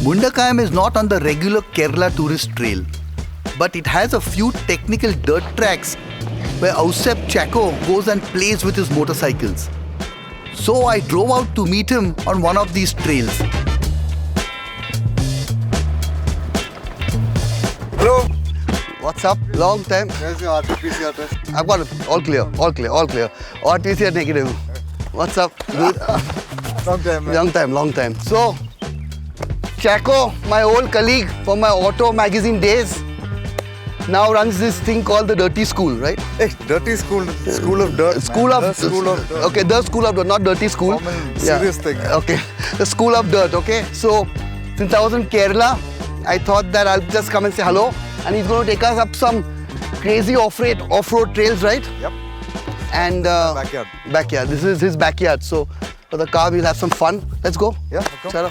Mundakayam is not on the regular Kerala tourist trail, but it has a few technical dirt tracks where Ouseph Chacko goes and plays with his motorcycles. So I drove out to meet him on one of these trails. Hello. What's up? Long time. Where's your RT-PCR test? I've got it. All clear. RT-PCR negative. What's up? Good. Long time, man. Long time. So, Chacko, my old colleague from my auto magazine days, now runs this thing called the Dirty School, right? Hey, Dirty School. School of Dirt. School of Dirt. Okay, the School of Dirt, not Dirty School. Common, serious thing. Okay, the School of Dirt, okay? So, since I was in Kerala, I thought that I'll just come and say hello. And he's going to take us up some crazy off-road trails, right? Yep. And Backyard. This is his backyard. So, for the car, we'll have some fun. Let's go. Yeah, let's go. Chalo.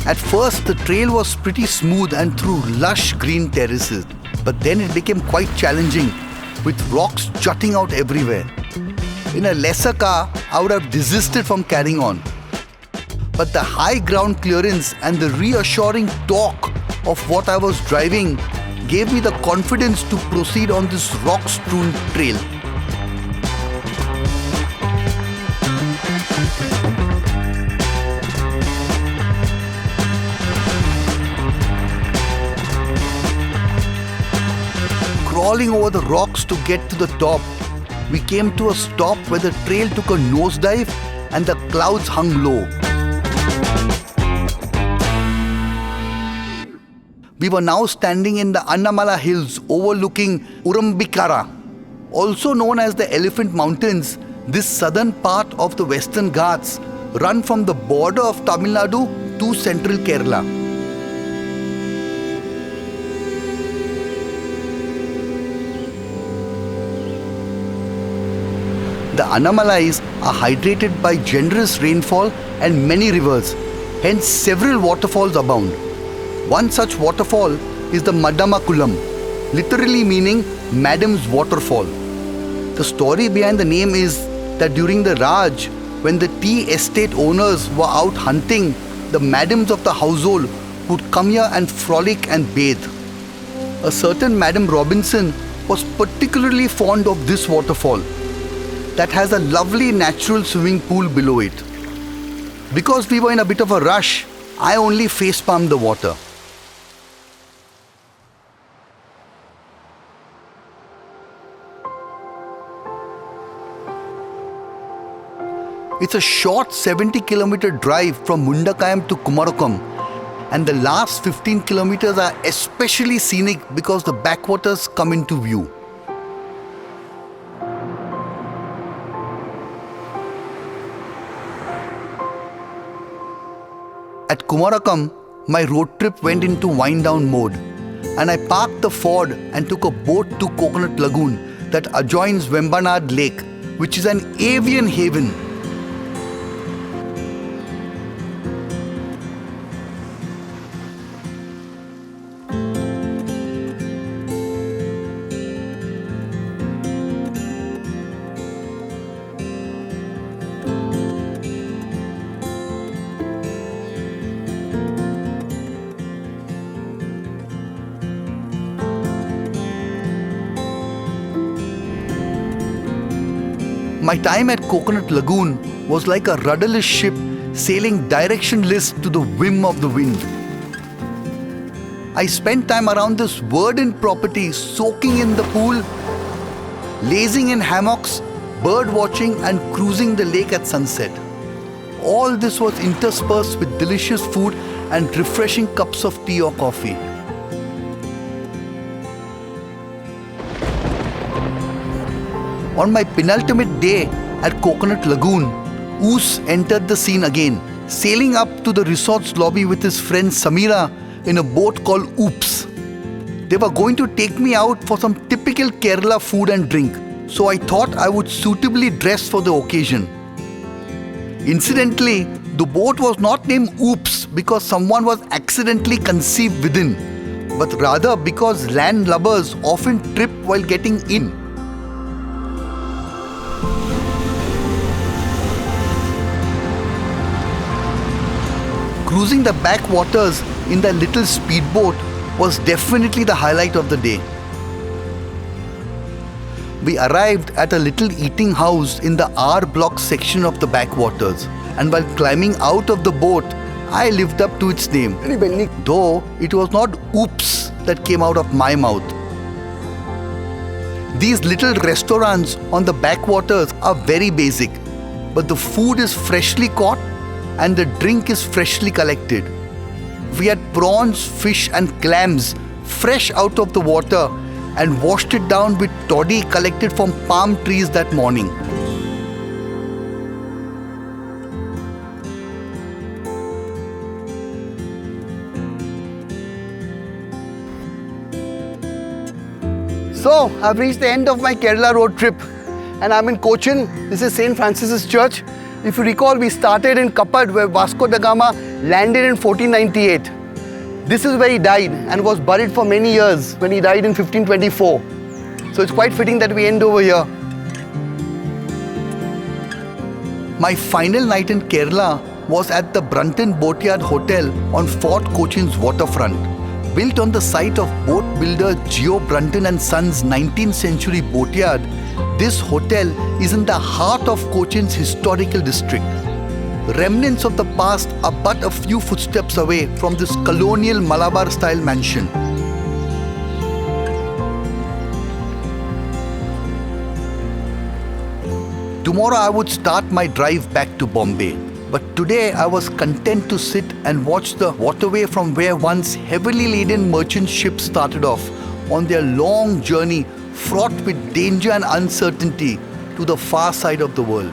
At first, the trail was pretty smooth and through lush green terraces. But then it became quite challenging, with rocks jutting out everywhere. In a lesser car, I would have desisted from carrying on. But the high ground clearance and the reassuring torque of what I was driving gave me the confidence to proceed on this rock-strewn trail. Crawling over the rocks to get to the top, we came to a stop where the trail took a nosedive and the clouds hung low. We were now standing in the Annamala Hills overlooking Urambikara. Also known as the Elephant Mountains, this southern part of the Western Ghats run from the border of Tamil Nadu to central Kerala. The Annamalais are hydrated by generous rainfall and many rivers, hence several waterfalls abound. One such waterfall is the Madamakulam, literally meaning Madam's Waterfall. The story behind the name is that during the Raj, when the tea estate owners were out hunting, the madams of the household would come here and frolic and bathe. A certain Madam Robinson was particularly fond of this waterfall that has a lovely natural swimming pool below it. Because we were in a bit of a rush, I only facepalmed the water. It's a short 70-kilometer drive from Mundakayam to Kumarakom, and the last 15 kilometers are especially scenic because the backwaters come into view. At Kumarakom, my road trip went into wind-down mode, and I parked the Ford and took a boat to Coconut Lagoon that adjoins Vembanad Lake, which is an avian haven. My time at Coconut Lagoon was like a rudderless ship sailing directionless to the whim of the wind. I spent time around this verdant property soaking in the pool, lazing in hammocks, bird watching and cruising the lake at sunset. All this was interspersed with delicious food and refreshing cups of tea or coffee. On my penultimate day at Coconut Lagoon, Ouse entered the scene again, sailing up to the resort's lobby with his friend Samira in a boat called Oops. They were going to take me out for some typical Kerala food and drink, so I thought I would suitably dress for the occasion. Incidentally, the boat was not named Oops because someone was accidentally conceived within, but rather because landlubbers often trip while getting in. Cruising the backwaters in the little speedboat was definitely the highlight of the day. We arrived at a little eating house in the R block section of the backwaters, and while climbing out of the boat, I lived up to its name, though it was not oops that came out of my mouth. These little restaurants on the backwaters are very basic, but the food is freshly caught and the drink is freshly collected. We had prawns, fish and clams fresh out of the water and washed it down with toddy collected from palm trees that morning. So, I've reached the end of my Kerala road trip and I'm in Cochin. This is St. Francis's Church. If you recall, we started in Kapad where Vasco da Gama landed in 1498. This is where he died and was buried for many years when he died in 1524. So it's quite fitting that we end over here. My final night in Kerala was at the Brunton Boatyard Hotel on Fort Cochin's waterfront. Built on the site of boat builder Geo Brunton and Sons' 19th century boatyard, this hotel is in the heart of Cochin's historical district. Remnants of the past are but a few footsteps away from this colonial Malabar-style mansion. Tomorrow I would start my drive back to Bombay. But today I was content to sit and watch the waterway from where once heavily laden merchant ships started off on their long journey fraught with danger and uncertainty to the far side of the world.